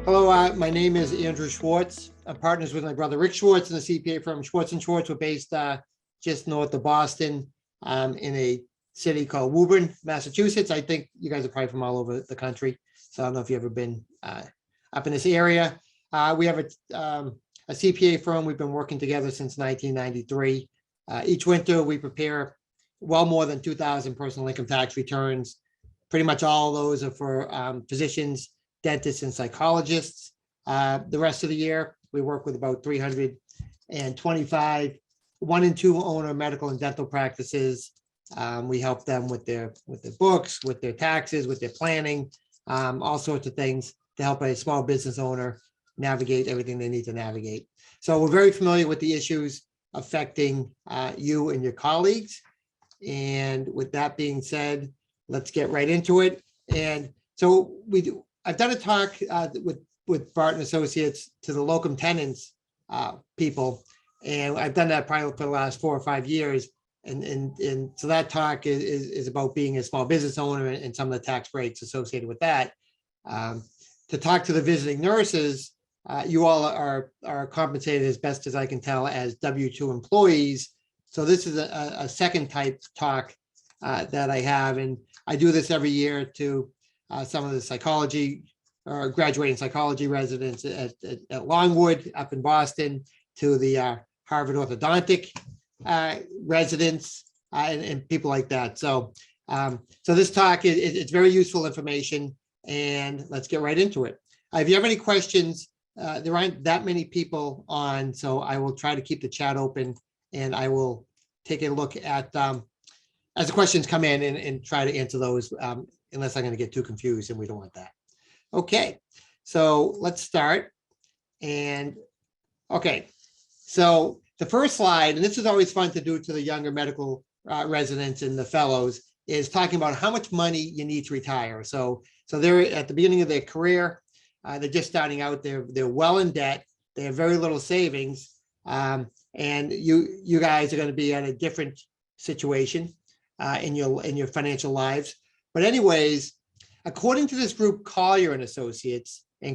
Hello, my name is Andrew Schwartz. I'm partners with my brother Rick Schwartz in the CPA firm Schwartz & Schwartz. We're based just north of Boston in a city called Woburn, Massachusetts. I think you guys are probably from all over the country. So I don't know if you've ever been up in this area. We have a CPA firm. We've been working together since 1993. Each winter, we prepare well more than 2,000 personal income tax returns. Pretty much all of those are for physicians, dentists, and psychologists. The rest of the year, we work with about 325 one and two owner medical and dental practices. We help them with their books, with their taxes, with their planning, all sorts of things to help a small business owner navigate everything they need to navigate. So we're very familiar with the issues affecting you and your colleagues. And with that being said, let's get right into it. And so I've done a talk with Barton Associates to the locum tenens people, and I've done that probably for the last 4 or 5 years. And so that talk is about being a small business owner and some of the tax breaks associated with that. To talk to the visiting nurses, you all are compensated as best as I can tell as W-2 employees. So this is a second type talk that I have, and I do this every year to some of the psychology or graduating psychology residents at Longwood up in Boston, to the Harvard orthodontic residents and people like that. So so this talk it's very useful information, and let's get right into it. If you have any questions, there aren't that many people on, so I will try to keep the chat open, and I will take a look at as the questions come in and try to answer those, unless I'm going to get too confused, and we don't want that. Okay, so let's start. And okay, so the first slide, and this is always fun to do to the younger medical residents and the fellows, is talking about how much money you need to retire. So they're at the beginning of their career, they're just starting out, they're well in debt, they have very little savings, and you guys are going to be at a different situation in your financial lives. But anyways, according to this group, Collier and Associates, they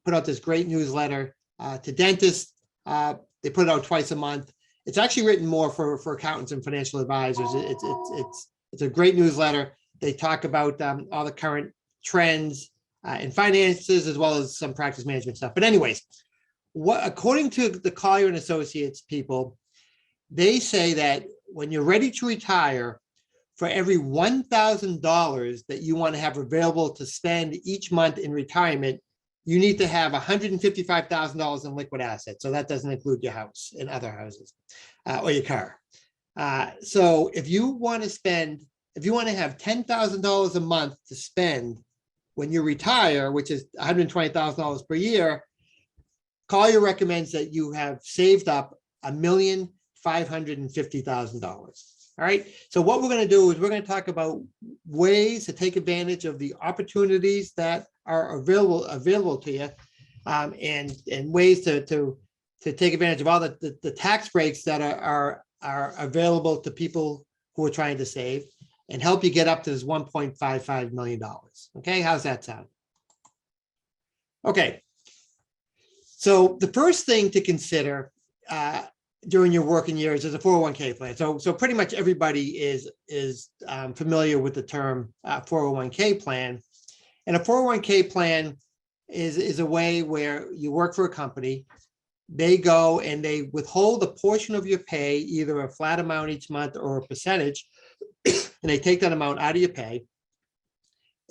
put out this great newsletter to dentists. They put it out twice a month. It's actually written more for accountants and financial advisors. It's a great newsletter. They talk about all the current trends in finances, as well as some practice management stuff. But anyways, according to the Collier and Associates people, they say that when you're ready to retire, for every $1,000 that you want to have available to spend each month in retirement, you need to have $155,000 in liquid assets. So that doesn't include your house and other houses or your car. So if you want to have $10,000 a month to spend when you retire, which is $120,000 per year, Collier recommends that you have saved up $1,550,000. All right. So what we're going to do is we're going to talk about ways to take advantage of the opportunities that are available to you, and ways to take advantage of all the tax breaks that are available to people who are trying to save, and help you get up to this $1.55 million. Okay. How's that sound? Okay. So the first thing to consider during your working years is a 401k plan. So pretty much everybody is familiar with the term 401k plan. And a 401k plan is a way where you work for a company. They go and they withhold a portion of your pay, either a flat amount each month or a percentage, and they take that amount out of your pay,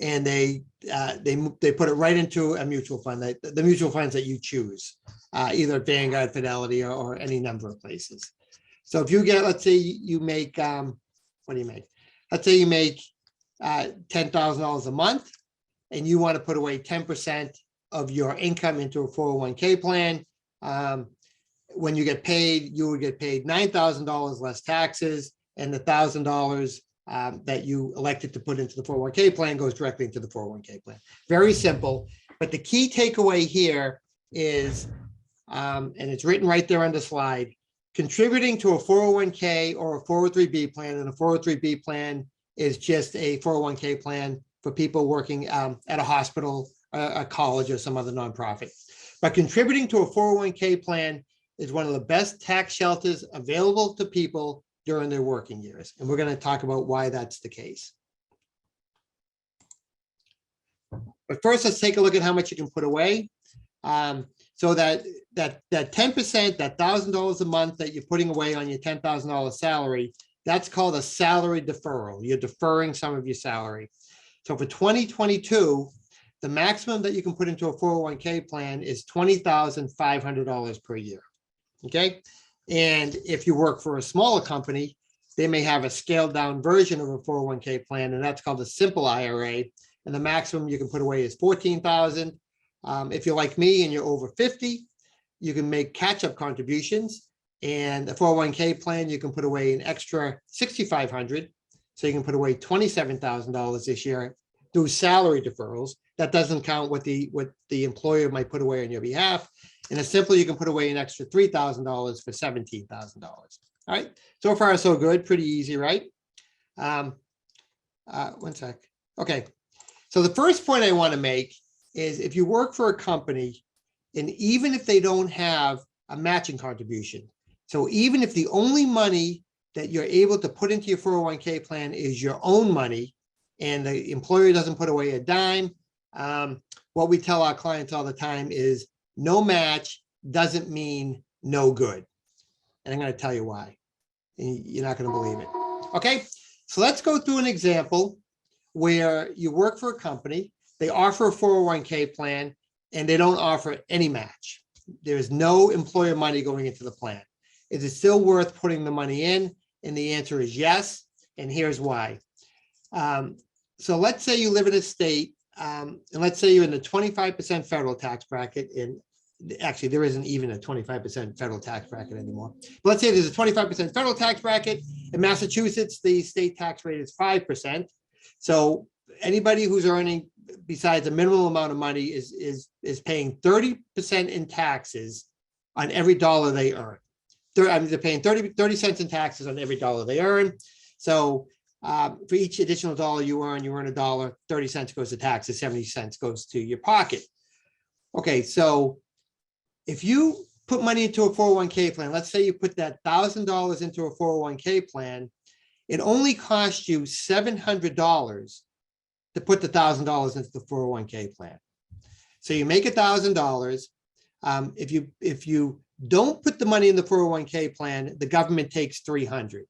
and they put it right into a mutual fund, the mutual funds that you choose, either Vanguard, Fidelity, or any number of places. So if you get, let's say you make, what do you make? Let's say you make $10,000 a month, and you want to put away 10% of your income into a 401k plan. When you get paid, you would get paid $9,000 less taxes, and the $1,000 that you elected to put into the 401k plan goes directly into the 401k plan. Very simple. But the key takeaway here is, and it's written right there on the slide, contributing to a 401k or a 403b plan. And a 403b plan is just a 401k plan for people working at a hospital a college or some other nonprofit. But contributing to a 401k plan is one of the best tax shelters available to people during their working years. And we're going to talk about why that's the case. But first, let's take a look at how much you can put away. So that 10%, that $1,000 a month that you're putting away on your $10,000 salary, that's called a salary deferral. You're deferring some of your salary. So for 2022, the maximum that you can put into a 401k plan is $20,500 per year. Okay. And if you work for a smaller company, they may have a scaled down version of a 401k plan, and that's called a simple IRA. And the maximum you can put away is $14,000. If you're like me and you're over 50, you can make catch-up contributions. And a 401k plan, you can put away an extra $6,500. So you can put away $27,000 this year through salary deferrals. That doesn't count what the employer might put away on your behalf. And it's simple, you can put away an extra $3,000 for $17,000. All right, so far so good, pretty easy, right? One sec. Okay, so the first point I want to make is if you work for a company, and even if they don't have a matching contribution, so even if the only money that you're able to put into your 401k plan is your own money, and the employer doesn't put away a dime, what we tell our clients all the time is no match doesn't mean no good. And I'm going to tell you why. And you're not going to believe it. Okay, so let's go through an example where you work for a company, they offer a 401k plan, and they don't offer any match. There is no employer money going into the plan. Is it still worth putting the money in? And the answer is yes. And here's why. So let's say you live in a state, and let's say you're in the 25% federal tax bracket. And actually, there isn't even a 25% federal tax bracket anymore. But let's say there's a 25% federal tax bracket. In Massachusetts, the state tax rate is 5%. So anybody who's earning besides a minimum amount of money is paying 30% in taxes on every dollar they earn. They're paying 30 cents in taxes on every dollar they earn. So for each additional dollar you earn a dollar, 30 cents goes to taxes, 70 cents goes to your pocket. Okay, so if you put money into a 401k plan, let's say you put that $1,000 into a 401k plan, it only costs you $700 to put the $1,000 into the 401k plan. So you make $1,000. If you don't put the money in the 401k plan, the government takes $300.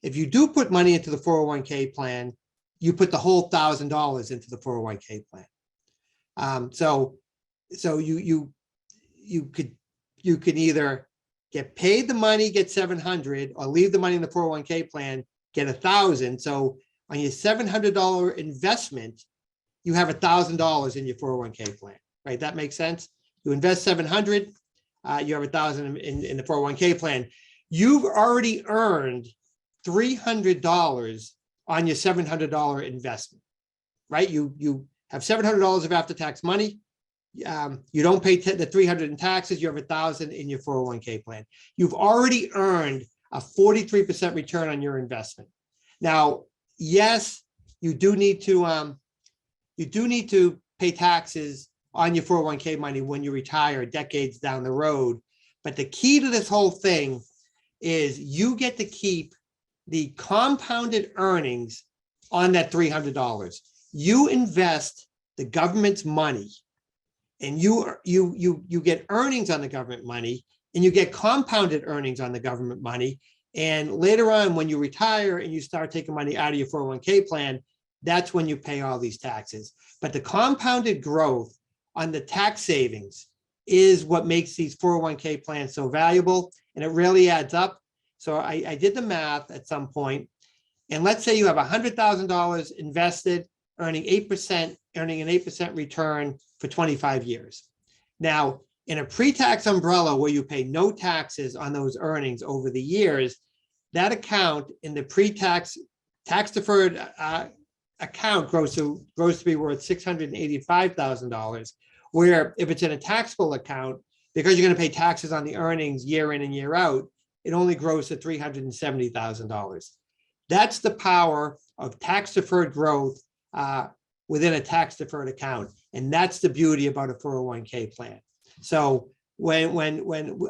If you do put money into the 401k plan, you put the whole $1,000 into the 401k plan. So you could either get paid the money, get $700, or leave the money in the 401k plan, get $1,000. So on your $700 investment, you have $1,000 in your 401k plan, right? That makes sense. You invest $700, you have $1,000 in the 401k plan. You've already earned $300 on your $700 investment, right? You have $700 of after-tax money. You don't pay the $300 in taxes. You have $1,000 in your 401k plan. You've already earned a 43% return on your investment. Now, yes, you do need to pay taxes on your 401k money when you retire decades down the road. But the key to this whole thing is you get to keep the compounded earnings on that $300. You invest the government's money, and you get earnings on the government money, and you get compounded earnings on the government money. And later on, when you retire and you start taking money out of your 401k plan, that's when you pay all these taxes. But the compounded growth on the tax savings is what makes these 401k plans so valuable, and it really adds up. So I did the math at some point, and let's say you have $100,000 invested, earning an 8% return for 25 years. Now, in a pre-tax umbrella where you pay no taxes on those earnings over the years, that account in the pre-tax tax-deferred account grows to be worth $685,000. Where if it's in a taxable account, because you're going to pay taxes on the earnings year in and year out, it only grows to $370,000. That's the power of tax-deferred growth within a tax deferred account. And that's the beauty about a 401k plan. So when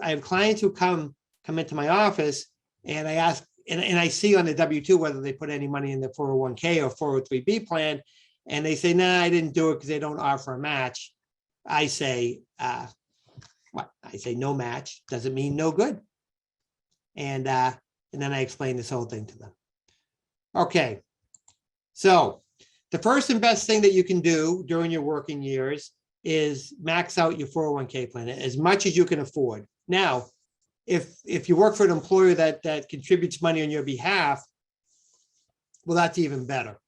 I have clients who come into my office and I ask, and I see on the W-2 whether they put any money in the 401k or 403b plan, and they say, nah, I didn't do it because they don't offer a match. I say, what? I say no match doesn't mean no good. And then I explain this whole thing to them. Okay, so the first and best thing that you can do during your working years is max out your 401k plan as much as you can afford. Now, if you work for an employer that contributes money on your behalf, well, that's even better.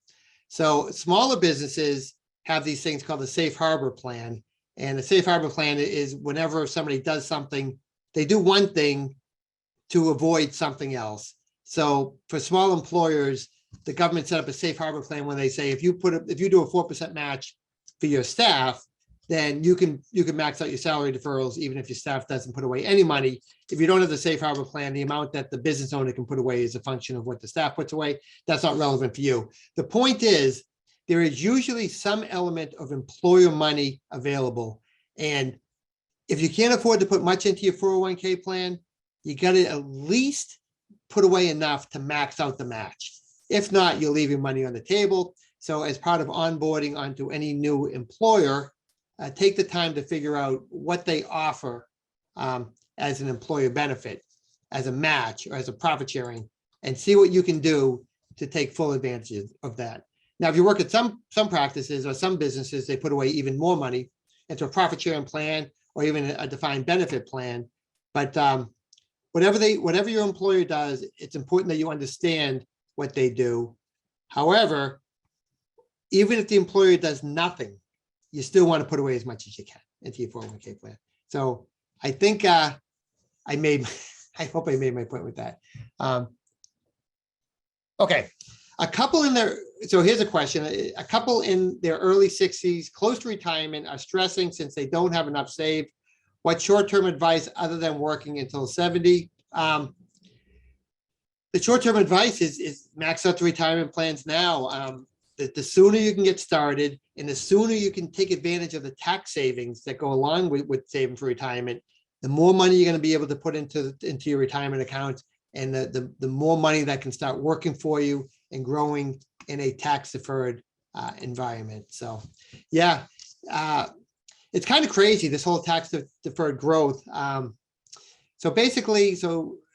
So smaller businesses have these things called the safe harbor plan. And the safe harbor plan is whenever somebody does something, they do one thing to avoid something else. So for small employers, the government set up a safe harbor plan when they say if you do a 4% match for your staff, then you can max out your salary deferrals even if your staff doesn't put away any money. If you don't have the safe harbor plan, the amount that the business owner can put away is a function of what the staff puts away. That's not relevant for you. The point is, there is usually some element of employer money available. And if you can't afford to put much into your 401k plan, you got to at least put away enough to max out the match. If not, you're leaving money on the table. So as part of onboarding onto any new employer, take the time to figure out what they offer as an employer benefit, as a match, or as a profit sharing, and see what you can do to take full advantage of that. Now, if you work at some practices or some businesses, they put away even more money into a profit sharing plan or even a defined benefit plan. But whatever your employer does, it's important that you understand what they do. However, even if the employer does nothing, you still want to put away as much as you can into your 401k plan. So I think I hope I made my point with that. Okay, so here's a question. A couple in their early 60s, close to retirement, are stressing since they don't have enough saved. What short-term advice other than working until 70? The short-term advice is max out the retirement plans now. The sooner you can get started and the sooner you can take advantage of the tax savings that go along with saving for retirement, the more money you're going to be able to put into your retirement account, and the more money that can start working for you and growing in a tax-deferred environment. So yeah, it's kind of crazy, this whole tax-deferred growth. So basically,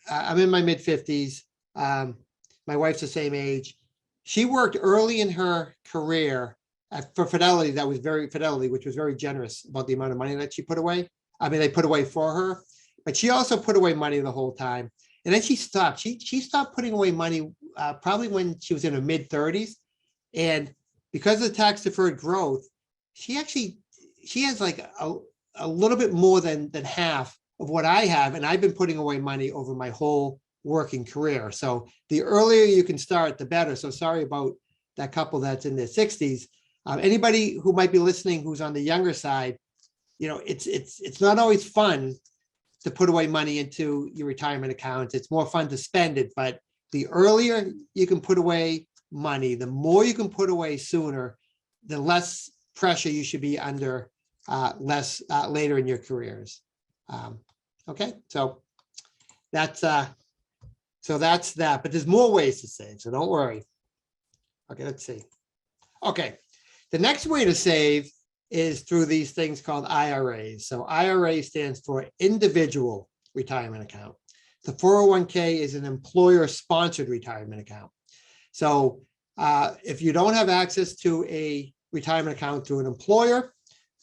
I'm in my mid-50s. My wife's the same age. She worked early in her career for Fidelity, which was very generous about the amount of money that she put away. I mean, they put away for her, but she also put away money the whole time. And then she stopped. She stopped putting away money probably when she was in her mid-30s. And because of the tax-deferred growth, she has like a little bit more than half of what I have. And I've been putting away money over my whole working career. So the earlier you can start, the better. So sorry about that couple that's in their 60s. Anybody who might be listening who's on the younger side, it's not always fun to put away money into your retirement account. It's more fun to spend it, but the earlier you can put away money, the more you can put away sooner, the less pressure you should be under later in your careers. Okay, so that's that. But there's more ways to save, so don't worry. Okay, let's see. Okay, the next way to save is through these things called IRAs. So IRA stands for individual retirement account. The 401k is an employer-sponsored retirement account. So if you don't have access to a retirement account through an employer,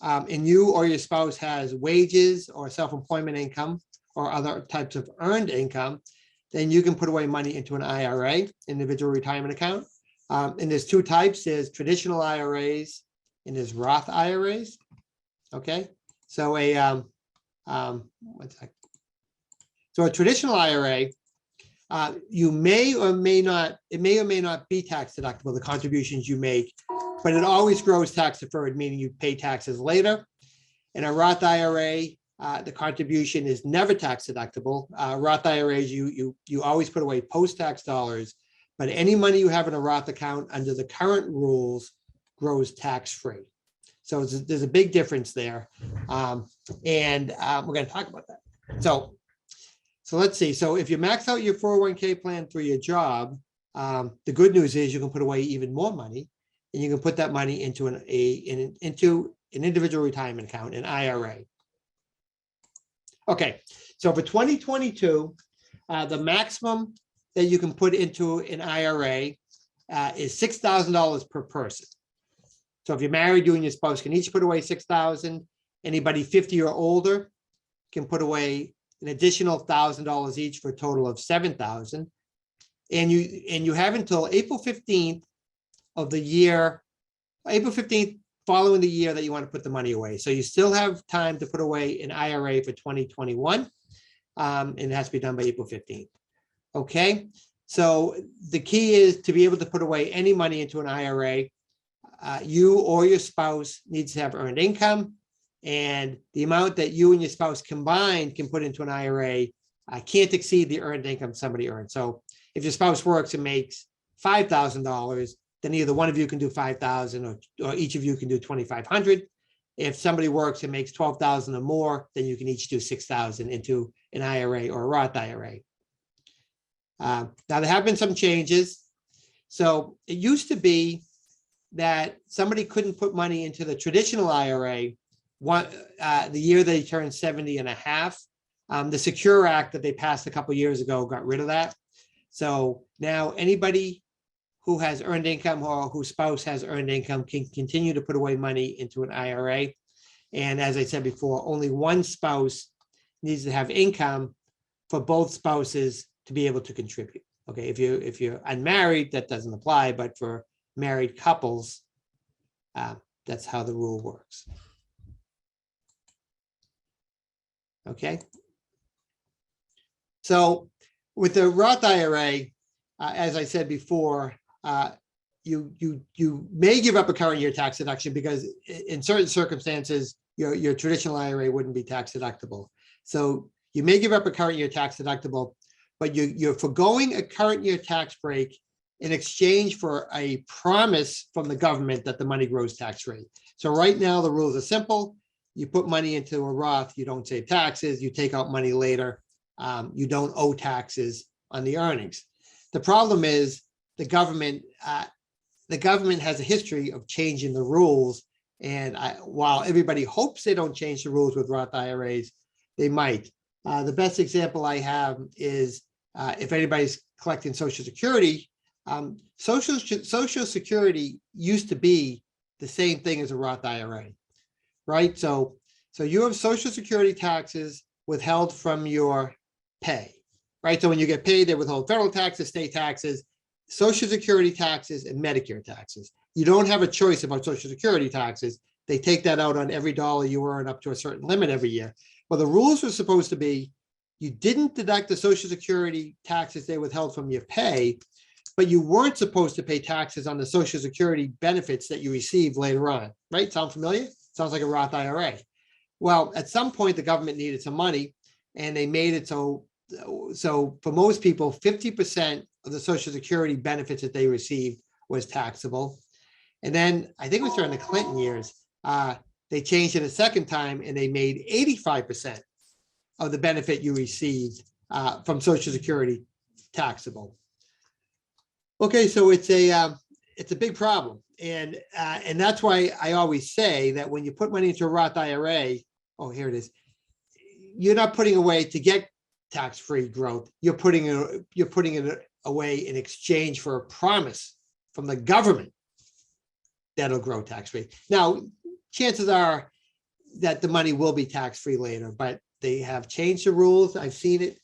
and you or your spouse has wages or self-employment income or other types of earned income, then you can put away money into an IRA, individual retirement account. And there's two types. There's traditional IRAs and there's Roth IRAs. Okay, so a traditional IRA, you may or may not be tax deductible, the contributions you make, but it always grows tax deferred, meaning you pay taxes later. In a Roth IRA, the contribution is never tax deductible. Roth IRAs, you always put away post-tax dollars, but any money you have in a Roth account under the current rules grows tax-free. So there's a big difference there. We're going to talk about that. So let's see. So if you max out your 401k plan through your job, the good news is you can put away even more money, and you can put that money into an individual retirement account, an IRA. Okay, so for 2022, the maximum that you can put into an IRA is $6,000 per person. So if you're married, you and your spouse can each put away $6,000. Anybody 50 or older can put away an additional $1,000 each for a total of $7,000. And you have until April 15th of the year, April 15th following the year that you want to put the money away. So you still have time to put away an IRA for 2021, and it has to be done by April 15th. Okay, so the key is to be able to put away any money into an IRA. You or your spouse needs to have earned income, and the amount that you and your spouse combined can put into an IRA can't exceed the earned income somebody earned. So if your spouse works and makes $5,000, then either one of you can do $5,000 or each of you can do $2,500. If somebody works and makes $12,000 or more, then you can each do $6,000 into an IRA or a Roth IRA. Now, there have been some changes. So it used to be that somebody couldn't put money into the traditional IRA the year they turned 70 and a half. The Secure Act that they passed a couple of years ago got rid of that. So now anybody who has earned income or whose spouse has earned income can continue to put away money into an IRA. And as I said before, only one spouse needs to have income for both spouses to be able to contribute. Okay, if you're unmarried, that doesn't apply, but for married couples, that's how the rule works. Okay. So with the Roth IRA, as I said before, you may give up a current year tax deduction because in certain circumstances, your traditional IRA wouldn't be tax deductible. So you may give up a current year tax deductible, but you're foregoing a current year tax break in exchange for a promise from the government that the money grows tax-free. So right now, the rules are simple. You put money into a Roth, you don't save taxes, you take out money later, you don't owe taxes on the earnings. The problem is the government has a history of changing the rules. And while everybody hopes they don't change the rules with Roth IRAs, they might. The best example I have is if anybody's collecting Social Security, Social Security used to be the same thing as a Roth IRA, right? So you have Social Security taxes withheld from your pay, right? So when you get paid, they withhold federal taxes, state taxes, Social Security taxes, and Medicare taxes. You don't have a choice about Social Security taxes. They take that out on every dollar you earn up to a certain limit every year. Well, the rules were supposed to be you didn't deduct the Social Security taxes they withheld from your pay, but you weren't supposed to pay taxes on the Social Security benefits that you receive later on, right? Sound familiar? Sounds like a Roth IRA. Well, at some point, the government needed some money, and they made it so for most people, 50% of the Social Security benefits that they received was taxable. And then I think it was during the Clinton years, they changed it a second time, and they made 85% of the benefit you received from Social Security taxable. Okay, so it's a big problem, and that's why I always say that when you put money into a Roth IRA, oh, here it is, you're not putting away to get tax-free growth. You're putting it away in exchange for a promise from the government that'll grow tax-free. Now, chances are that the money will be tax-free later, but they have changed the rules. I've seen it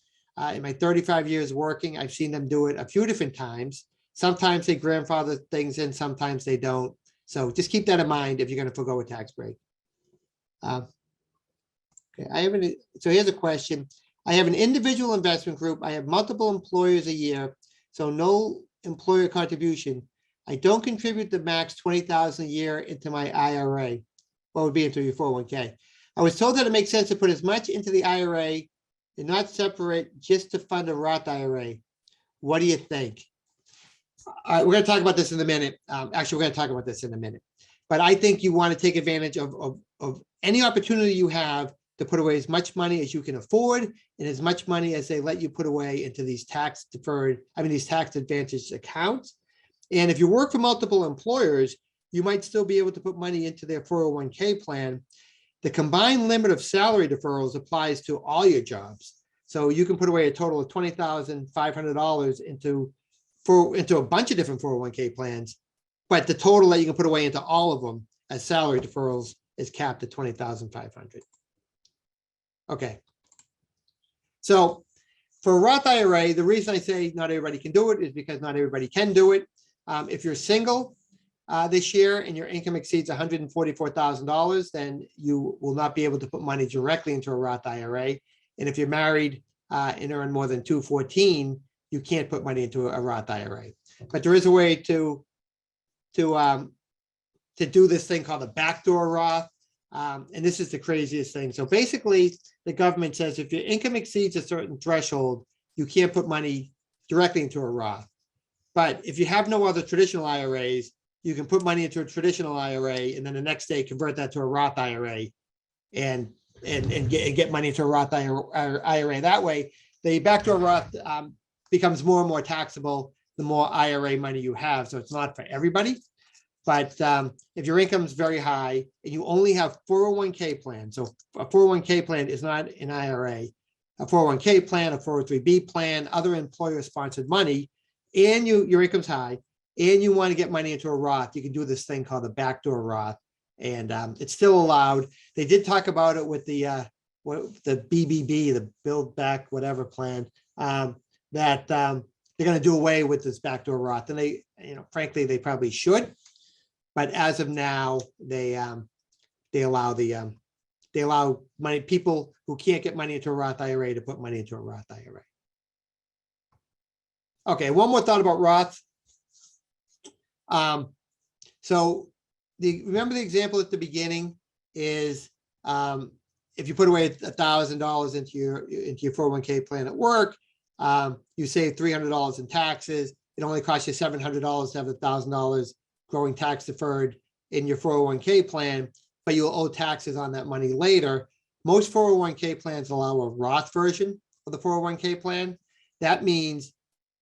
in my 35 years working. I've seen them do it a few different times. Sometimes they grandfather things in, sometimes they don't. So just keep that in mind if you're going to forgo a tax break. Okay, so here's a question. I have an individual investment group. I have multiple employers a year, so no employer contribution. I don't contribute the max $20,000 a year into my IRA. What would be into your 401k? I was told that it makes sense to put as much into the IRA and not separate just to fund a Roth IRA. What do you think? All right, we're going to talk about this in a minute. Actually, we're going to talk about this in a minute. But I think you want to take advantage of any opportunity you have to put away as much money as you can afford and as much money as they let you put away into these tax advantaged accounts. And if you work for multiple employers, you might still be able to put money into their 401k plan. The combined limit of salary deferrals applies to all your jobs. So you can put away a total of $20,500 into a bunch of different 401k plans, but the total that you can put away into all of them as salary deferrals is capped at $20,500. Okay. So for a Roth IRA, the reason I say not everybody can do it is because not everybody can do it. If you're single this year and your income exceeds $144,000, then you will not be able to put money directly into a Roth IRA. And if you're married and earn more than $214,000, you can't put money into a Roth IRA. But there is a way to do this thing called a backdoor Roth. And this is the craziest thing. So basically, the government says if your income exceeds a certain threshold, you can't put money directly into a Roth. But if you have no other traditional IRAs, you can put money into a traditional IRA and then the next day convert that to a Roth IRA and get money into a Roth IRA. That way, the backdoor Roth becomes more and more taxable the more IRA money you have. So it's not for everybody. But if your income is very high and you only have 401k plan, so a 401k plan is not an IRA, a 401k plan, a 403b plan, other employer-sponsored money, and your income's high, and you want to get money into a Roth, you can do this thing called the backdoor Roth, and it's still allowed. They did talk about it with the BBB, the Build Back Whatever plan, that they're going to do away with this backdoor Roth, and they, frankly, they probably should. But as of now, they allow money, people who can't get money into a Roth IRA to put money into a Roth IRA. Okay, one more thought about Roth. So remember the example at the beginning is if you put away $1,000 into your 401k plan at work, you save $300 in taxes. It only costs you $700 to have $1,000 growing tax deferred in your 401k plan, but you'll owe taxes on that money later. Most 401k plans allow a Roth version of the 401k plan. That means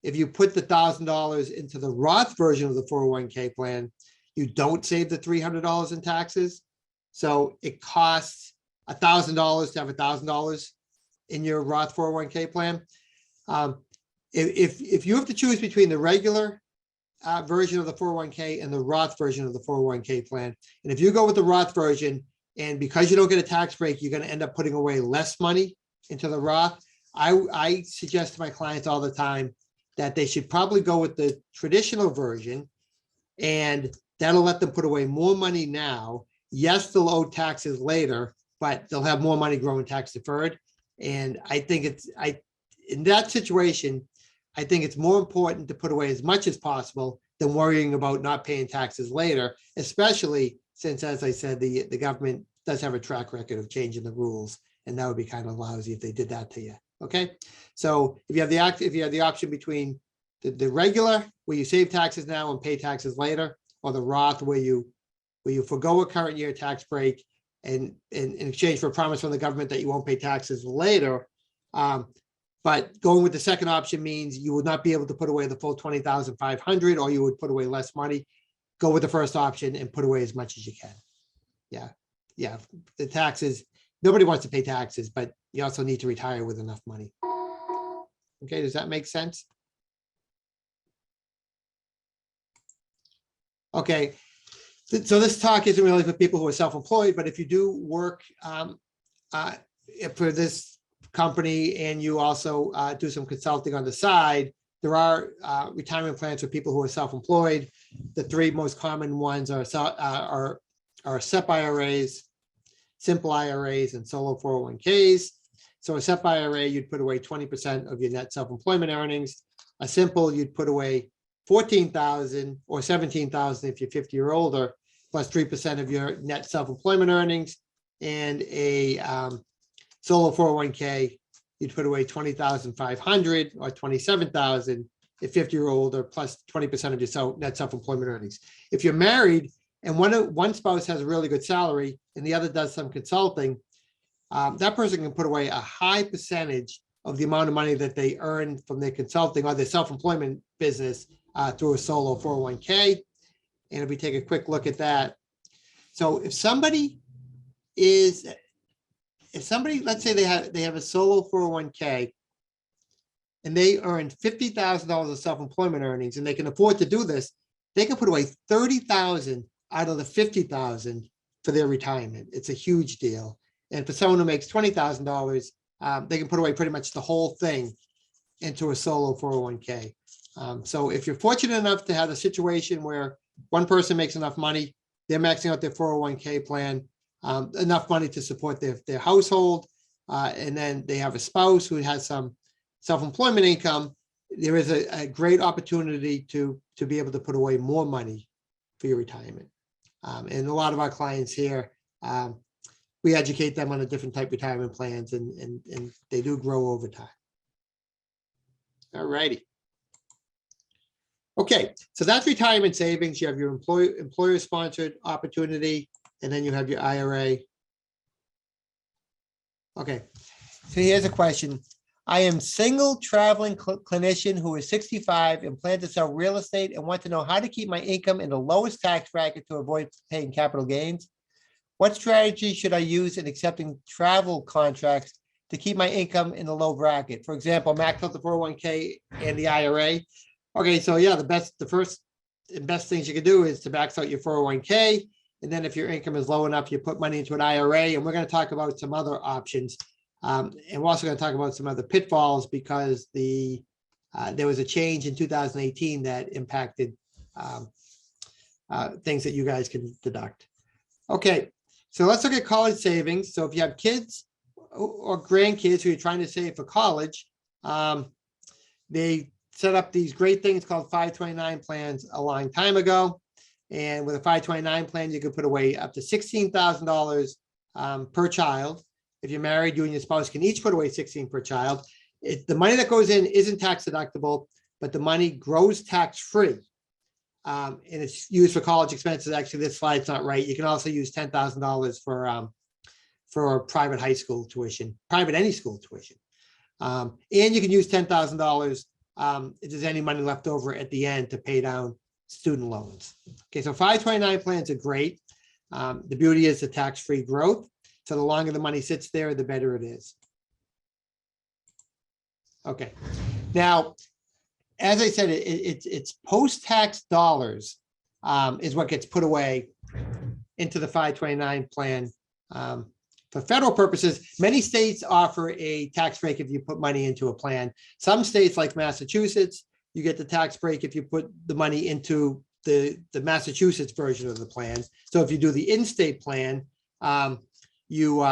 if you put the $1,000 into the Roth version of the 401k plan, you don't save the $300 in taxes. So it costs $1,000 to have $1,000 in your Roth 401k plan. If you have to choose between the regular version of the 401k and the Roth version of the 401k plan, and if you go with the Roth version, and because you don't get a tax break, you're going to end up putting away less money into the Roth, I suggest to my clients all the time that they should probably go with the traditional version, and that'll let them put away more money now. Yes, they'll owe taxes later, but they'll have more money growing tax deferred. And I think in that situation, I think it's more important to put away as much as possible than worrying about not paying taxes later, especially since, as I said, the government does have a track record of changing the rules, and that would be kind of lousy if they did that to you. Okay, so if you have the option between the regular, where you save taxes now and pay taxes later, or the Roth, where you forgo a current year tax break and in exchange for a promise from the government that you won't pay taxes later. But going with the second option means you would not be able to put away the full $20,500, or you would put away less money. Go with the first option and put away as much as you can. Yeah. The taxes, nobody wants to pay taxes, but you also need to retire with enough money. Okay, does that make sense? Okay, so this talk isn't really for people who are self-employed, but if you do work for this company and you also do some consulting on the side, there are retirement plans for people who are self-employed. The three most common ones are SEP IRAs, simple IRAs, and solo 401ks. So a SEP IRA, you'd put away 20% of your net self-employment earnings. A simple, you'd put away $14,000 or $17,000 if you're 50 or older, plus 3% of your net self-employment earnings. And a solo 401k, you'd put away $20,500 or $27,000 at 50 or older, plus 20% of your net self-employment earnings. If you're married and one spouse has a really good salary and the other does some consulting, that person can put away a high percentage of the amount of money that they earn from their consulting or their self-employment business through a solo 401k. And if we take a quick look at that, so if somebody, let's say they have a solo 401k and they earn $50,000 of self-employment earnings and they can afford to do this, they can put away $30,000 out of the $50,000 for their retirement. It's a huge deal. And for someone who makes $20,000, they can put away pretty much the whole thing into a solo 401k. So if you're fortunate enough to have a situation where one person makes enough money, they're maxing out their 401k plan, enough money to support their household, and then they have a spouse who has some self-employment income, there is a great opportunity to be able to put away more money for your retirement. And a lot of our clients here, we educate them on a different type of retirement plans, and they do grow over time. All righty. Okay, so that's retirement savings. You have your employer-sponsored opportunity, and then you have your IRA. Okay, so here's a question. I am single traveling clinician who is 65 and plan to sell real estate and want to know how to keep my income in the lowest tax bracket to avoid paying capital gains. What strategy should I use in accepting travel contracts to keep my income in the low bracket? For example, max out the 401k and the IRA. Okay, so yeah, the first and best things you can do is to max out your 401k. And then if your income is low enough, you put money into an IRA. And we're going to talk about some other options. And we're also going to talk about some other pitfalls because there was a change in 2018 that impacted things that you guys can deduct. Okay, so let's look at college savings. So if you have kids or grandkids who you're trying to save for college, they set up these great things called 529 plans a long time ago. And with a 529 plan, you can put away up to $16,000 per child. If you're married, you and your spouse can each put away $16,000 per child. The money that goes in isn't tax deductible, but the money grows tax-free. And it's used for college expenses. Actually, this slide's not right. You can also use $10,000 for private high school tuition, private any school tuition. And you can use $10,000 if there's any money left over at the end to pay down student loans. Okay, so 529 plans are great. The beauty is the tax-free growth. So the longer the money sits there, the better it is. Okay, now, as I said, it's post-tax dollars is what gets put away into the 529 plan. For federal purposes, many states offer a tax break if you put money into a plan. Some states, like Massachusetts, you get the tax break if you put the money into the Massachusetts version of the plan. So if you do the in-state plan, if you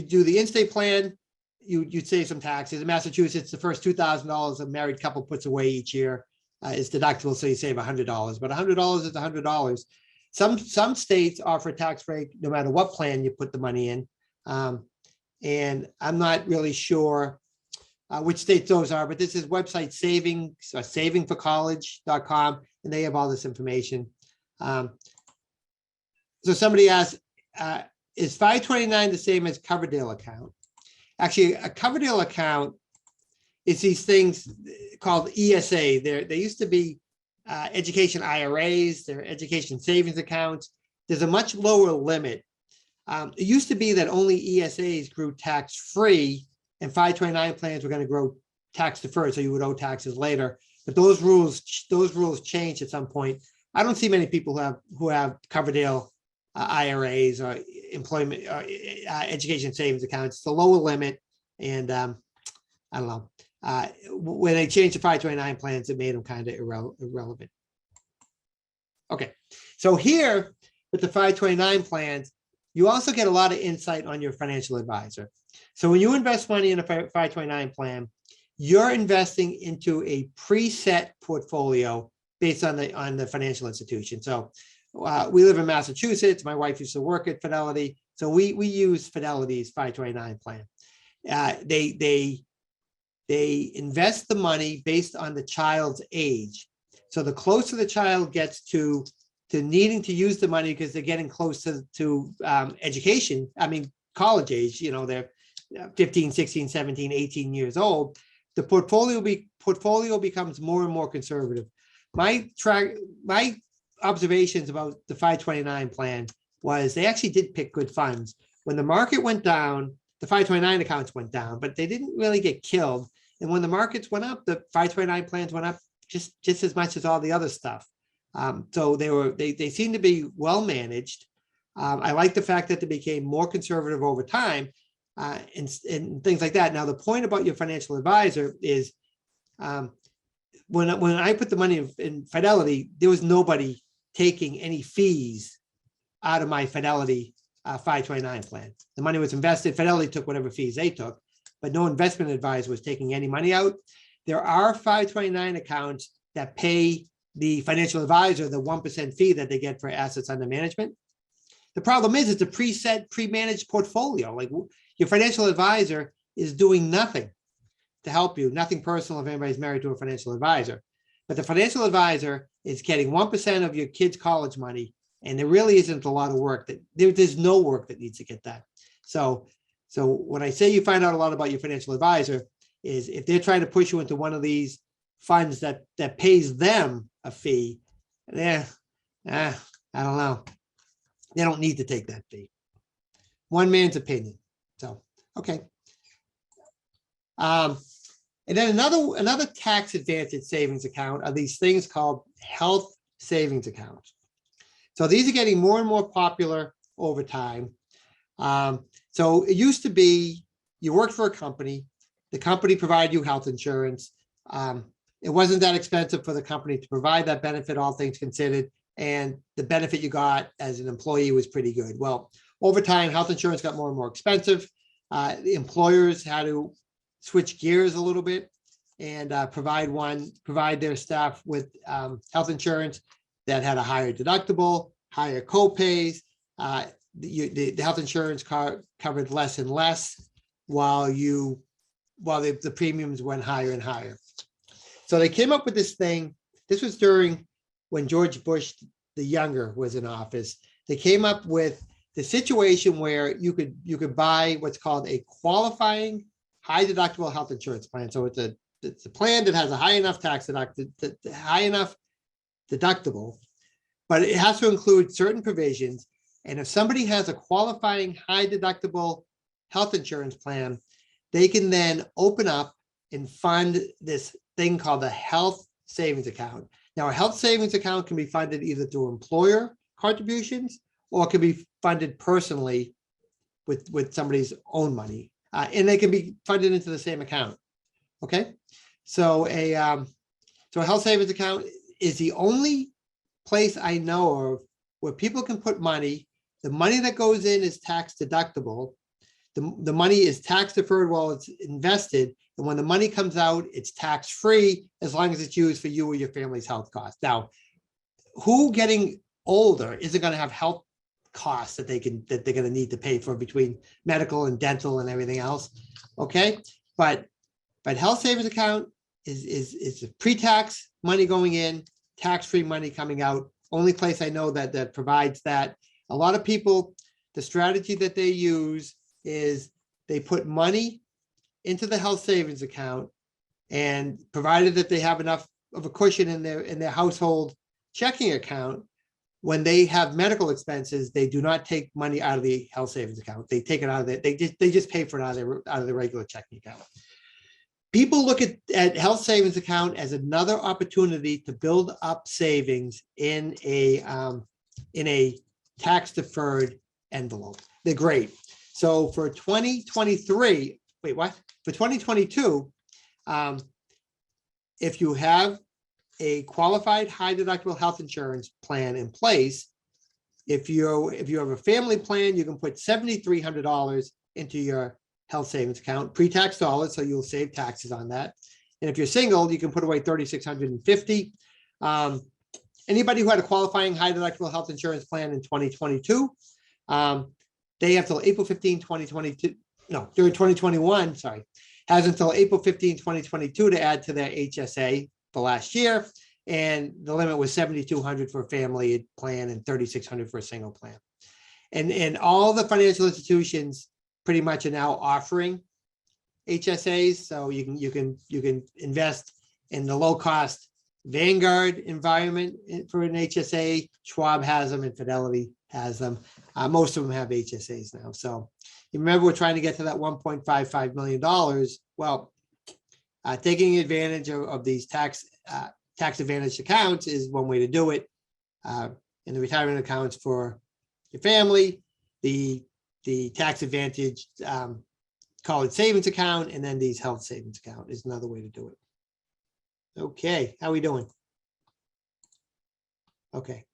do the in-state plan, you'd save some taxes. In Massachusetts, the first $2,000 a married couple puts away each year is deductible, so you save $100. But $100 is $100. Some states offer a tax break no matter what plan you put the money in. And I'm not really sure which states those are, but this is website savingforcollege.com, and they have all this information. So somebody asked, is 529 the same as Coverdale account? Actually, a Coverdale account is these things called ESA. There used to be education IRAs, there are education savings accounts. There's a much lower limit. It used to be that only ESAs grew tax-free, and 529 plans were going to grow tax-deferred, so you would owe taxes later. But those rules changed at some point. I don't see many people who have Coverdale IRAs or employment or education savings accounts. It's a lower limit, and I don't know. When they changed the 529 plans, it made them kind of irrelevant. Okay, so here with the 529 plans, you also get a lot of insight on your financial advisor. So when you invest money in a 529 plan, you're investing into a preset portfolio based on the financial institution. So we live in Massachusetts. My wife used to work at Fidelity, so we use Fidelity's 529 plan. They invest the money based on the child's age. So the closer the child gets to needing to use the money because they're getting close to education. I mean, college age, they're 15, 16, 17, 18 years old. The portfolio becomes more and more conservative. My observations about the 529 plan was they actually did pick good funds. When the market went down, the 529 accounts went down, but they didn't really get killed. And when the markets went up, the 529 plans went up just as much as all the other stuff. So they seem to be well managed. I like the fact that they became more conservative over time and things like that. Now, the point about your financial advisor is when I put the money in Fidelity, there was nobody taking any fees out of my Fidelity 529 plan. The money was invested. Fidelity took whatever fees they took, but no investment advisor was taking any money out. There are 529 accounts that pay the financial advisor the 1% fee that they get for assets under management. The problem is it's a preset, pre-managed portfolio. Like your financial advisor is doing nothing to help you, nothing personal if anybody's married to a financial advisor. But the financial advisor is getting 1% of your kid's college money, and there really isn't a lot of work there's no work that needs to get done. So when I say you find out a lot about your financial advisor is if they're trying to push you into one of these funds that pays them a fee, I don't know. They don't need to take that fee. One man's opinion. So, okay. And then another tax advantage savings account are these things called health savings accounts. So these are getting more and more popular over time. So it used to be you worked for a company, the company provided you health insurance. It wasn't that expensive for the company to provide that benefit, all things considered, and the benefit you got as an employee was pretty good. Well, over time, health insurance got more and more expensive. The employers had to switch gears a little bit and provide their staff with health insurance that had a higher deductible, higher co-pays. The health insurance covered less and less while the premiums went higher and higher. So they came up with this thing. This was during when George Bush the younger was in office. They came up with the situation where you could buy what's called a qualifying high deductible health insurance plan. So it's a plan that has a high enough deductible, but it has to include certain provisions. And if somebody has a qualifying high deductible health insurance plan, they can then open up and fund this thing called a health savings account. Now, a health savings account can be funded either through employer contributions or it can be funded personally with somebody's own money. And they can be funded into the same account. Okay. So a health savings account is the only place I know of where people can put money. The money that goes in is tax deductible. The money is tax deferred while it's invested. And when the money comes out, it's tax free as long as it's used for you or your family's health costs. Now, who getting older isn't going to have health costs that they're going to need to pay for between medical and dental and everything else? Okay, but health savings account is pre-tax money going in, tax-free money coming out. Only place I know that provides that. A lot of people, the strategy that they use is they put money into the health savings account, and provided that they have enough of a cushion in their household checking account, when they have medical expenses, they do not take money out of the health savings account. They take it out of they just pay for it out of the regular checking account. People look at health savings account as another opportunity to build up savings in a tax deferred envelope. They're great. So for 2023, wait, what? For 2022, if you have a qualified high deductible health insurance plan in place, if you have a family plan, you can put $7,300 into your health savings account, pre-tax dollars, so you'll save taxes on that. And if you're single, you can put away $3,650. Anybody who had a qualifying high deductible health insurance plan in 2022, they have till April 15, 2022. No, during 2021, sorry, has until April 15, 2022 to add to their HSA for last year. and the limit was 7,200 for a family plan and 3,600 for a single plan. And all the financial institutions pretty much are now offering HSAs, so you can invest in the low cost Vanguard environment for an HSA. Schwab has them and Fidelity has them. Most of them have HSAs now. So you remember we're trying to get to that $1.55 million. Well, taking advantage of these tax advantage accounts is one way to do it. And the retirement accounts for your family, the tax advantage college savings account, and then these health savings account is another way to do it. Okay, how are we doing? Okay.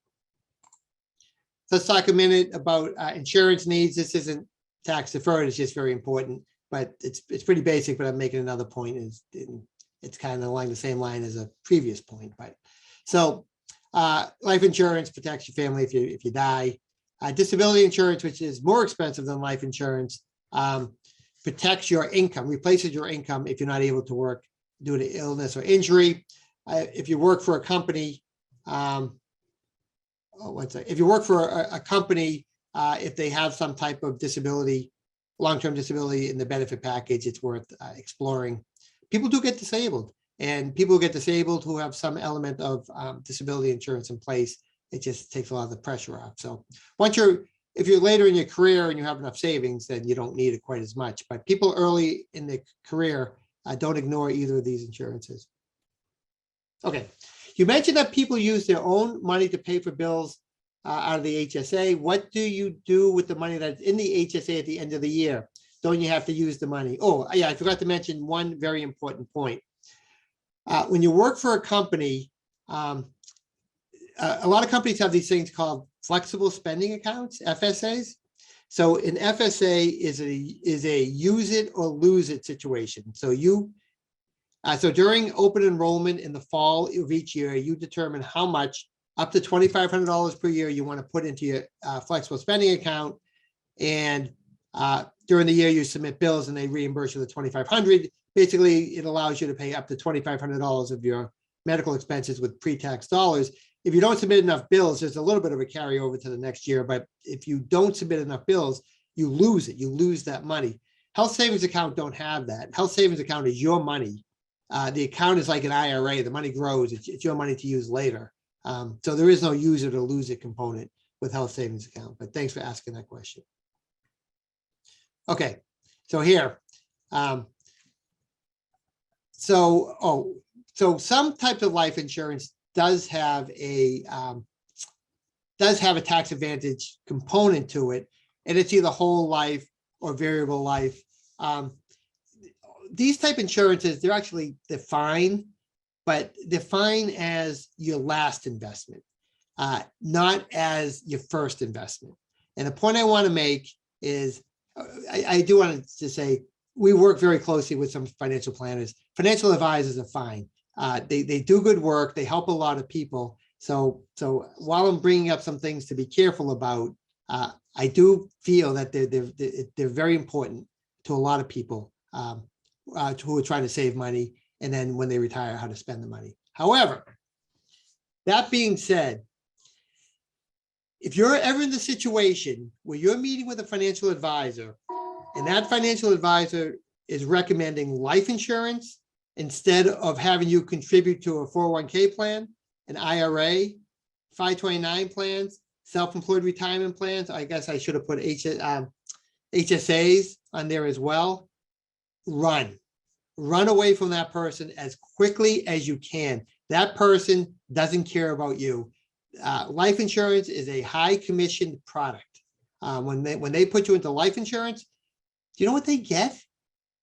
Let's talk a minute about insurance needs. This isn't tax deferred, it's just very important, but it's pretty basic, but I'm making another point. It's kind of along the same line as a previous point. But so life insurance protects your family if you die. Disability insurance, which is more expensive than life insurance, protects your income, replaces your income if you're not able to work due to illness or injury. If you work for a company, if you work for a company, if they have some type of disability, long-term disability in the benefit package, it's worth exploring. People do get disabled, and people get disabled who have some element of disability insurance in place. It just takes a lot of the pressure off. So if you're later in your career and you have enough savings, then you don't need it quite as much. But people early in their career, don't ignore either of these insurances. Okay, you mentioned that people use their own money to pay for bills out of the HSA. What do you do with the money that's in the HSA at the end of the year? Don't you have to use the money? Oh, yeah, I forgot to mention one very important point. When you work for a company, a lot of companies have these things called flexible spending accounts, FSAs. So an FSA is a use it or lose it situation. So so during open enrollment in the fall of each year, you determine how much, up to $2,500 per year, you want to put into your flexible spending account. And during the year, you submit bills and they reimburse you the $2,500. Basically, it allows you to pay up to $2,500 of your medical expenses with pre-tax dollars. If you don't submit enough bills, there's a little bit of a carryover to the next year. But if you don't submit enough bills, you lose it. You lose that money. Health savings account don't have that. Health savings account is your money. The account is like an IRA. The money grows. It's your money to use later. So there is no use it or lose it component with health savings account. But thanks for asking that question. Okay, so here. So some types of life insurance does have a tax advantage component to it, and it's either whole life or variable life. These type insurances, they're actually defined, but defined as your last investment, not as your first investment. And the point I want to make is, I do want to say, we work very closely with some financial planners. Financial advisors are fine. They do good work. They help a lot of people. So while I'm bringing up some things to be careful about, I do feel that they're very important to a lot of people who are trying to save money, and then when they retire, how to spend the money. However, that being said, if you're ever in the situation where you're meeting with a financial advisor and that financial advisor is recommending life insurance instead of having you contribute to a 401k plan, an IRA, 529 plans, self-employed retirement plans, I guess I should have put HSAs on there as well, run away from that person as quickly as you can. That person doesn't care about you. Life insurance is a high commissioned product. When they put you into life insurance, do you know what they get?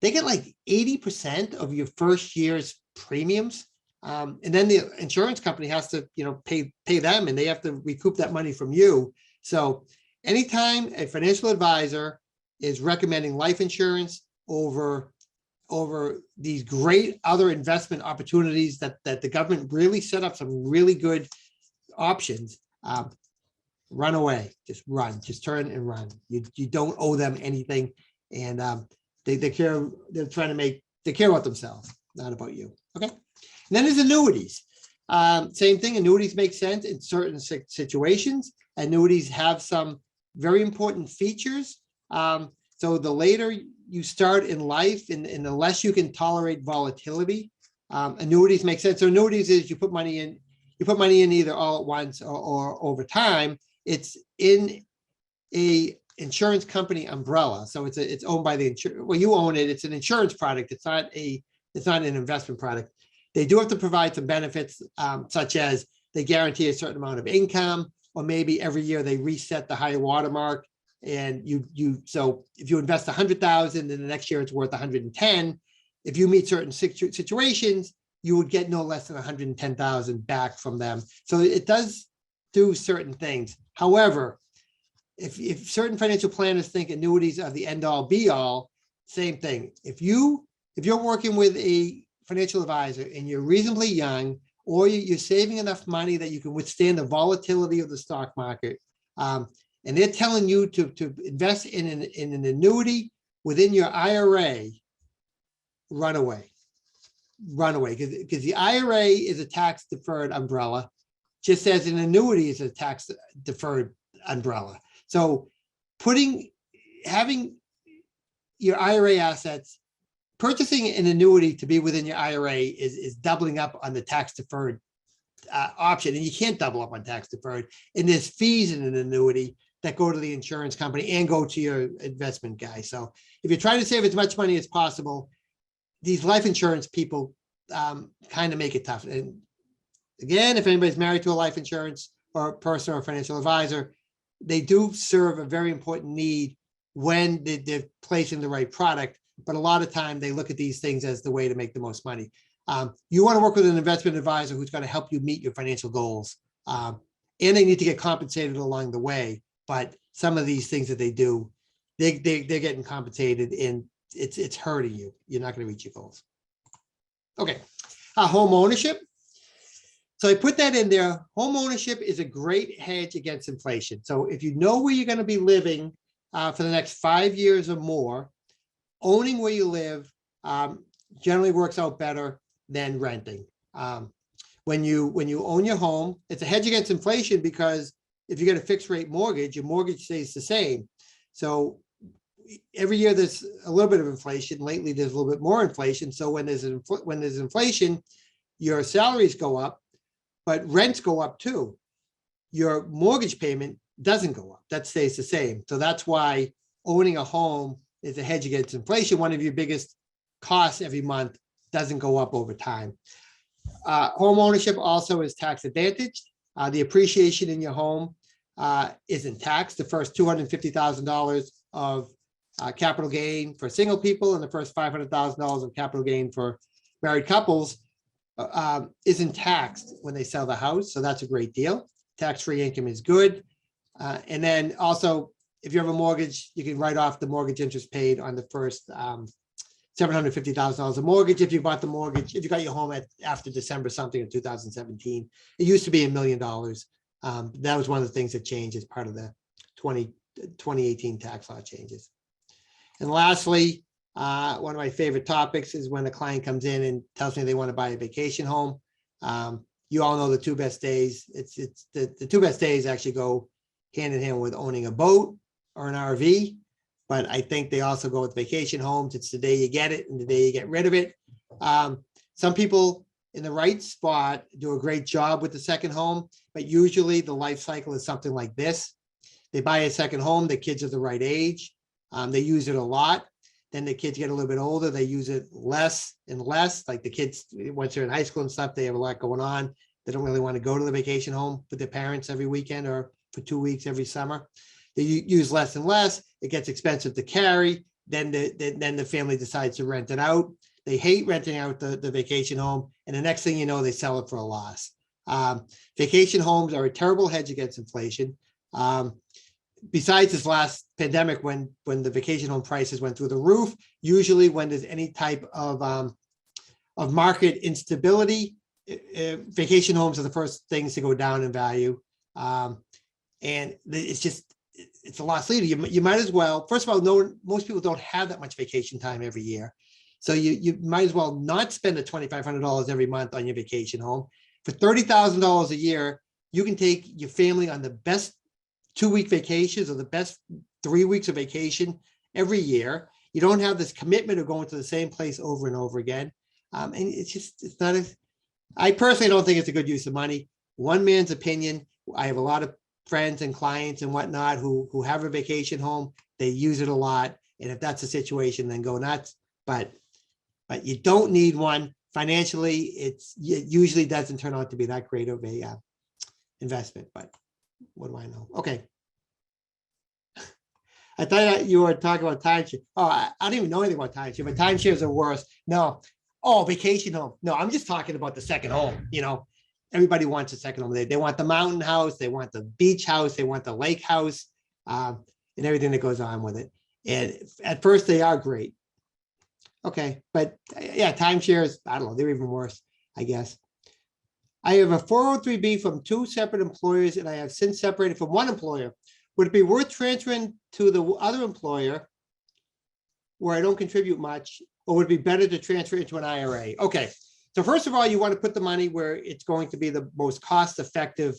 They get like 80% of your first year's premiums. And then the insurance company has to, pay them, and they have to recoup that money from you. So anytime a financial advisor is recommending life insurance over these great other investment opportunities that the government really set up some really good options, run away, just run, just turn and run. You don't owe them anything. And they care about themselves, not about you. Okay. And then there's annuities. Same thing, annuities make sense in certain situations. Annuities have some very important features. So the later you start in life and the less you can tolerate volatility, annuities make sense. So annuities is you put money in either all at once or over time. It's in a insurance company umbrella. So it's owned by the insurance. Well, you own it. It's an insurance product. It's not an investment product. They do have to provide some benefits, such as they guarantee a certain amount of income, or maybe every year they reset the high watermark. And so if you invest 100,000, then the next year it's worth 110. If you meet certain situations, you would get no less than 110,000 back from them. So it does do certain things. However, if certain financial planners think annuities are the end all be all, same thing. If you're working with a financial advisor and you're reasonably young, or you're saving enough money that you can withstand the volatility of the stock market, and they're telling you to invest in an annuity within your IRA, run away, because the IRA is a tax deferred umbrella, just as an annuity is a tax deferred umbrella. So having your IRA assets, purchasing an annuity to be within your IRA is doubling up on the tax deferred option, and you can't double up on tax deferred. And there's fees in an annuity that go to the insurance company and go to your investment guy. So if you're trying to save as much money as possible, these life insurance people kind of make it tough. And again, if anybody's married to a life insurance or a person or a financial advisor, they do serve a very important need when they're placing the right product. But a lot of time they look at these things as the way to make the most money. You want to work with an investment advisor who's going to help you meet your financial goals. And they need to get compensated along the way. But some of these things that they do, they're getting compensated, and it's hurting you. You're not going to reach your goals. Okay, home ownership. So I put that in there. Home ownership is a great hedge against inflation. So if you know where you're going to be living for the next 5 years or more, owning where you live generally works out better than renting. When you own your home, it's a hedge against inflation, because if you get a fixed rate mortgage, your mortgage stays the same. So every year there's a little bit of inflation. Lately, there's a little bit more inflation. So when there's inflation, your salaries go up, but rents go up too. Your mortgage payment doesn't go up. That stays the same. So that's why owning a home is a hedge against inflation. One of your biggest costs every month doesn't go up over time. Home ownership also is tax advantaged. The appreciation in your home isn't taxed. The first $250,000 of capital gain for single people and the first $500,000 of capital gain for married couples isn't taxed when they sell the house. So that's a great deal. Tax-free income is good. And then also, if you have a mortgage, you can write off the mortgage interest paid on the first $750,000 of mortgage. If you bought the mortgage, if you got your home after December something of 2017, it used to be $1 million. That was one of the things that changed as part of the 2018 tax law changes. And lastly, one of my favorite topics is when a client comes in and tells me they want to buy a vacation home. You all know the two best days. The two best days actually go hand in hand with owning a boat or an RV, but I think they also go with vacation homes. It's the day you get it and the day you get rid of it. Some people in the right spot do a great job with the second home, but usually the life cycle is something like this. They buy a second home, the kids are the right age. They use it a lot. Then the kids get a little bit older, they use it less and less. Like the kids, once they're in high school and stuff, they have a lot going on. They don't really want to go to the vacation home with their parents every weekend or for 2 weeks every summer. They use less and less. It gets expensive to carry. Then the family decides to rent it out. They hate renting out the vacation home. And the next thing you know, they sell it for a loss. Vacation homes are a terrible hedge against inflation. Besides this last pandemic, when the vacation home prices went through the roof, usually when there's any type of market instability, vacation homes are the first things to go down in value. And it's a loss leader. You might as well, first of all, most people don't have that much vacation time every year. So you might as well not spend the $2,500 every month on your vacation home. For $30,000 a year, you can take your family on the best 2-week vacations or the best 3 weeks of vacation every year. You don't have this commitment of going to the same place over and over again. And it's not I personally don't think it's a good use of money. One man's opinion. I have a lot of friends and clients and whatnot who have a vacation home. They use it a lot. And if that's the situation, then go nuts. But you don't need one. Financially, it usually doesn't turn out to be that great of a investment. But what do I know? Okay. I thought you were talking about timeshare. Oh, I don't even know anything about timeshare, but timeshares are worse. No. Oh, vacation home. No, I'm just talking about the second home. Everybody wants a second home. They want the mountain house. They want the beach house. They want the lake house, and everything that goes on with it. And at first they are great. Okay. But yeah, timeshares, I don't know. They're even worse, I guess. I have a 403B from 2 separate employers, and I have since separated from one employer. Would it be worth transferring to the other employer where I don't contribute much, or would it be better to transfer into an IRA? Okay, so first of all, you want to put the money where it's going to be the most cost-effective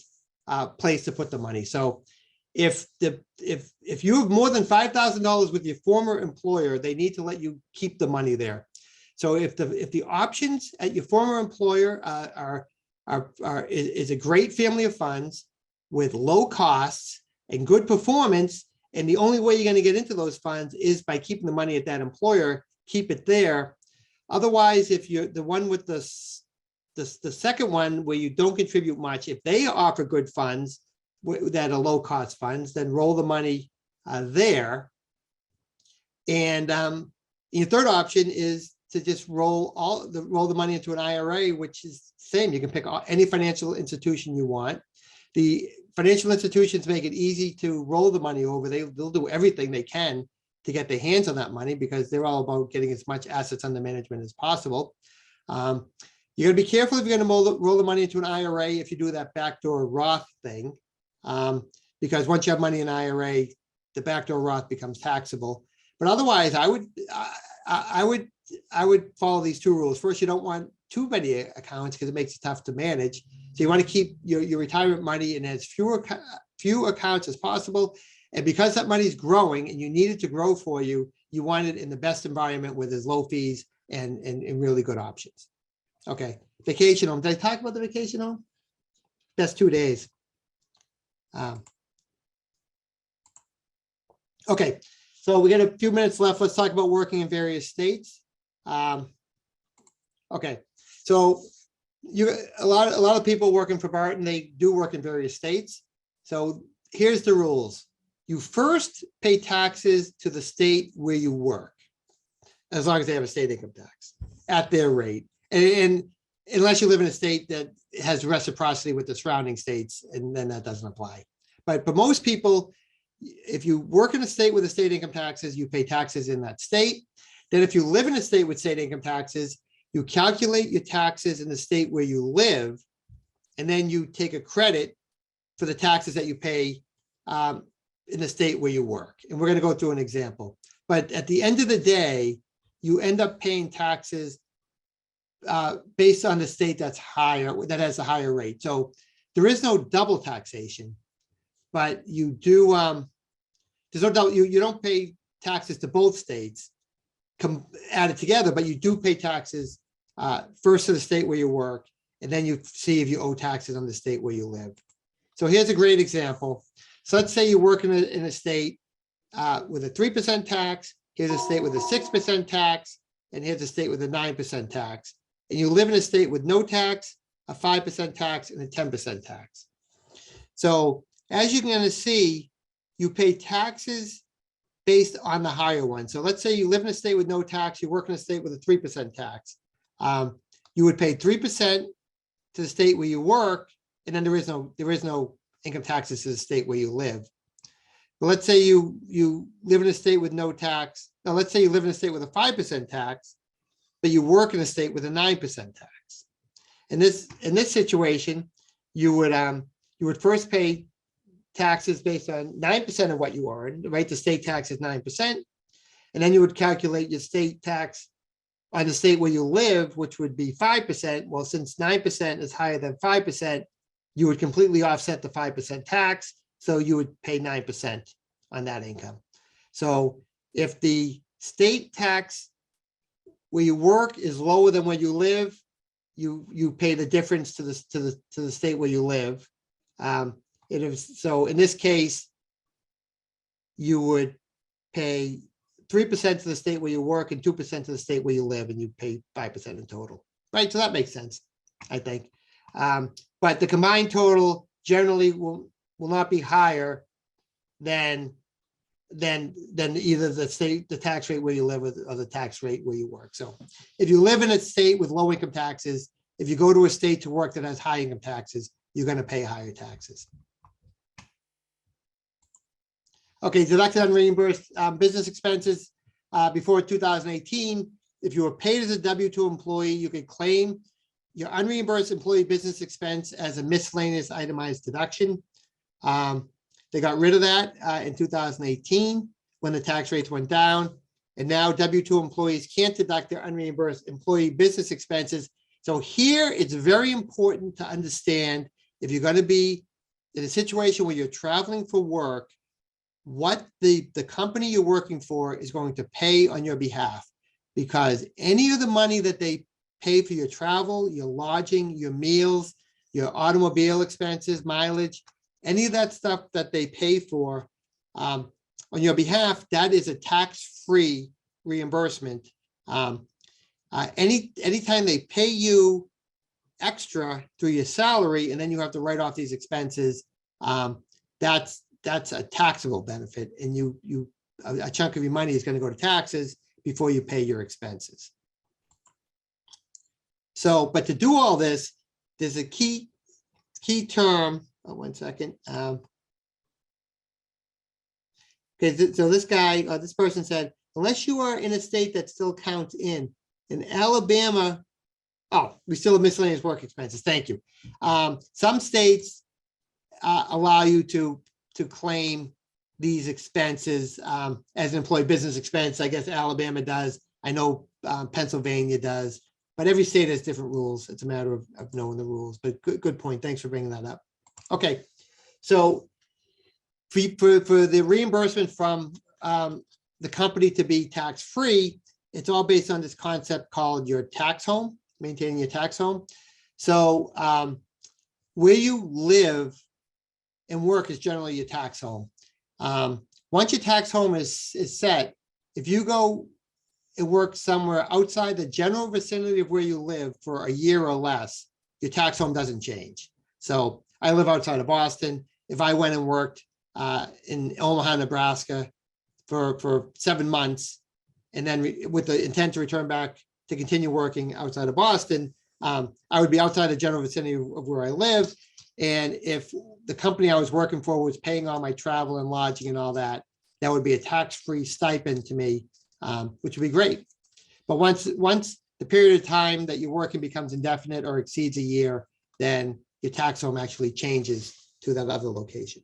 place to put the money. So if you have more than $5,000 with your former employer, they need to let you keep the money there. So if the options at your former employer is a great family of funds with low costs and good performance, and the only way you're going to get into those funds is by keeping the money at that employer, keep it there. Otherwise, if you're the one with the second one where you don't contribute much, if they offer good funds that are low cost funds, then roll the money there. And your third option is to just roll the money into an IRA, which is the same. You can pick any financial institution you want. The financial institutions make it easy to roll the money over. They'll do everything they can to get their hands on that money because they're all about getting as much assets under management as possible. You're going to be careful if you're going to roll the money into an IRA if you do that backdoor Roth thing, because once you have money in an IRA, the backdoor Roth becomes taxable. But otherwise, I would follow these 2 rules. First, you don't want too many accounts because it makes it tough to manage. So you want to keep your retirement money in as few accounts as possible. And because that money is growing and you need it to grow for you, you want it in the best environment where there's low fees and really good options. Okay, vacation home. Did I talk about the vacation home? Best 2 days. Okay, so we got a few minutes left. Let's talk about working in various states. Okay, so a lot of people working for Barton, they do work in various states. So here's the rules. You first pay taxes to the state where you work, as long as they have a state income tax at their rate. And unless you live in a state that has reciprocity with the surrounding states, and then that doesn't apply. But for most people, if you work in a state with a state income taxes, you pay taxes in that state. Then if you live in a state with state income taxes, you calculate your taxes in the state where you live, and then you take a credit for the taxes that you pay in the state where you work. And we're going to go through an example. But at the end of the day, you end up paying taxes based on the state that's higher, that has a higher rate. So there is no double taxation, but you do, there's no double, you don't pay taxes to both states added together, but you do pay taxes first to the state where you work, and then you see if you owe taxes on the state where you live. So here's a great example. So let's say you work in a state with a 3% tax, here's a state with a 6% tax, and here's a state with a 9% tax. And you live in a state with no tax, a 5% tax, and a 10% tax. So as you're going to see, you pay taxes based on the higher one. So let's say you live in a state with no tax, you work in a state with a 3% tax. You would pay 3% to the state where you work, and then there is no income taxes to the state where you live. But let's say you live in a state with no tax. Now let's say you live in a state with a 5% tax, but you work in a state with a 9% tax. In this situation, you would first pay taxes based on 9% of what you earn, right? The state tax is 9%. And then you would calculate your state tax on the state where you live, which would be 5%, well, since 9% is higher than 5%, you would completely offset the 5% tax. So you would pay 9% on that income. So if the state tax where you work is lower than where you live, you pay the difference to the state where you live. So in this case, you would pay 3% to the state where you work and 2% to the state where you live, and you pay 5% in total, right? So that makes sense, I think. But the combined total generally will not be higher than either the tax rate where you live or the tax rate where you work. So if you live in a state with low income taxes, if you go to a state to work that has high income taxes, you're going to pay higher taxes. Okay, deducted unreimbursed business expenses. Before 2018, if you were paid as a W-2 employee, you could claim your unreimbursed employee business expense as a miscellaneous itemized deduction. They got rid of that in 2018 when the tax rates went down. And now W-2 employees can't deduct their unreimbursed employee business expenses. So here it's very important to understand, if you're going to be in a situation where you're traveling for work, what the company you're working for is going to pay on your behalf, because any of the money that they pay for your travel, your lodging, your meals, your automobile expenses, mileage, any of that stuff that they pay for on your behalf, that is a tax-free reimbursement. Anytime they pay you extra through your salary and then you have to write off these expenses, that's a taxable benefit, and a chunk of your money is going to go to taxes before you pay your expenses. So, but to do all this, there's a key term. Oh, 1 second. Okay, so this person said, unless you are in a state that still counts in Alabama. Oh, we still have miscellaneous work expenses. Thank you. Some states allow you to claim these expenses as an employee business expense. I guess Alabama does. I know Pennsylvania does, but every state has different rules. It's a matter of knowing the rules, but good point. Thanks for bringing that up. Okay, so for the reimbursement from the company to be tax-free, it's all based on this concept called your tax home, maintaining your tax home. So where you live and work is generally your tax home. Once your tax home is set, if you go and work somewhere outside the general vicinity of where you live for a year or less, your tax home doesn't change. So I live outside of Boston. If I went and worked in Omaha, Nebraska for 7 months, and then with the intent to return back to continue working outside of Boston, I would be outside the general vicinity of where I live. And if the company I was working for was paying all my travel and lodging and all that, that would be a tax-free stipend to me, which would be great. But once the period of time that you're working becomes indefinite or exceeds a year, then your tax home actually changes to that other location.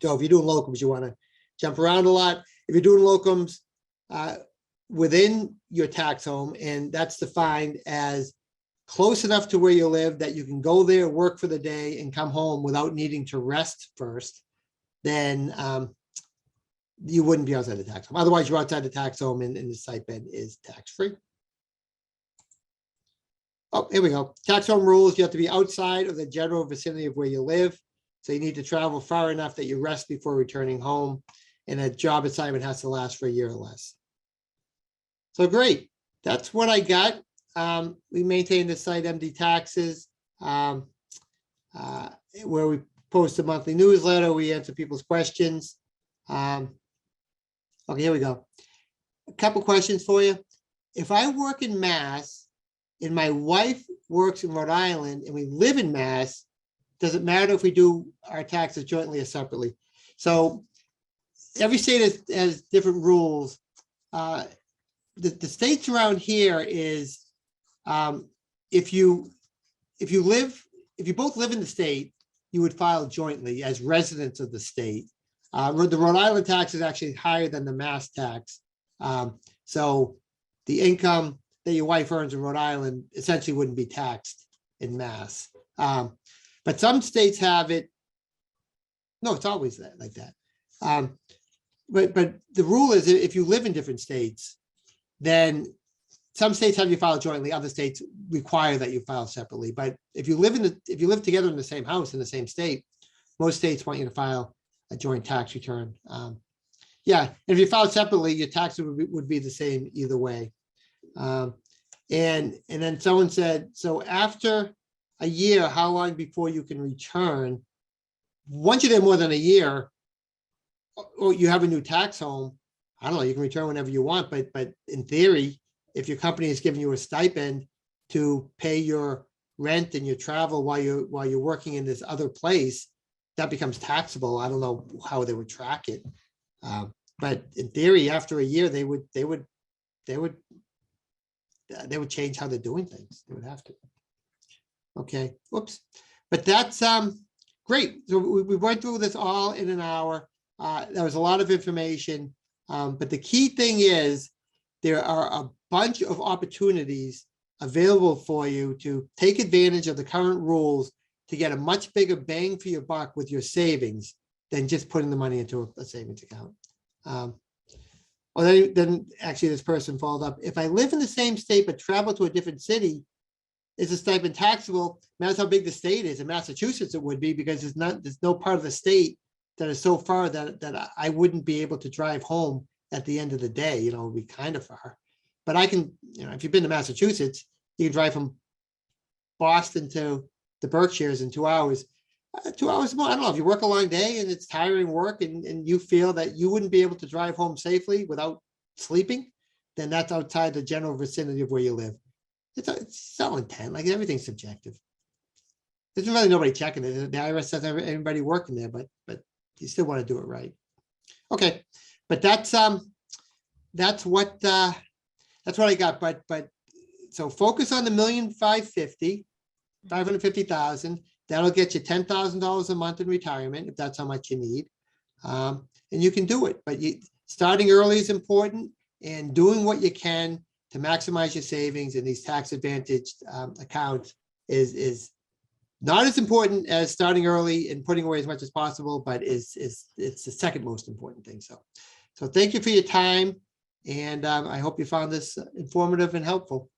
So if you're doing locums, you want to jump around a lot. If you're doing locums within your tax home, and that's defined as close enough to where you live that you can go there, work for the day, and come home without needing to rest first, then you wouldn't be outside the tax home. Otherwise, you're outside the tax home, and the stipend is tax-free. Oh, here we go. Tax home rules: you have to be outside of the general vicinity of where you live. So you need to travel far enough that you rest before returning home, and a job assignment has to last for a year or less. So great. That's what I got. We maintain the site MD Taxes, where we post a monthly newsletter. We answer people's questions. Okay, here we go. A couple questions for you. If I work in Mass and my wife works in Rhode Island and we live in Mass, does it matter if we do our taxes jointly or separately? So every state has different rules. The states around here is if you both live in the state, you would file jointly as residents of the state. The Rhode Island tax is actually higher than the Mass tax. So the income that your wife earns in Rhode Island essentially wouldn't be taxed in Mass. But some states have it. No, it's always like that. But the rule is if you live in different states, then some states have you file jointly, other states require that you file separately. But if you live together in the same house in the same state, most states want you to file a joint tax return. Yeah, and if you file separately, your tax would be the same either way. And then someone said, so after a year, how long before you can return? Once you're there more than a year, or you have a new tax home, I don't know, you can return whenever you want, but in theory, if your company is giving you a stipend to pay your rent and your travel while you're working in this other place, that becomes taxable. I don't know how they would track it. But in theory, after a year, they would change how they're doing things. They would have to. Okay, whoops. But that's great. So we went through this all in an hour. There was a lot of information, but the key thing is there are a bunch of opportunities available for you to take advantage of the current rules to get a much bigger bang for your buck with your savings than just putting the money into a savings account. Then actually this person followed up. If I live in the same state but travel to a different city, is the stipend taxable? Matters how big the state is. In Massachusetts, it would be, because there's no part of the state that is so far that I wouldn't be able to drive home at the end of the day. You know, it would be kind of far. But I can, if you've been to Massachusetts, you can drive from Boston to the Berkshires in 2 hours. 2 hours more. I don't know, if you work a long day and it's tiring work and you feel that you wouldn't be able to drive home safely without sleeping, then that's outside the general vicinity of where you live. It's all intent, like everything's subjective. There's really nobody checking it. The IRS says everybody working there, but you still want to do it right. Okay, but that's what I got. But so focus on the $1,550,000. That'll get you $10,000 a month in retirement if that's how much you need, and you can do it. But starting early is important, and doing what you can to maximize your savings in these tax advantaged accounts is not as important as starting early and putting away as much as possible, but it's the second most important thing. So thank you for your time, and I hope you found this informative and helpful.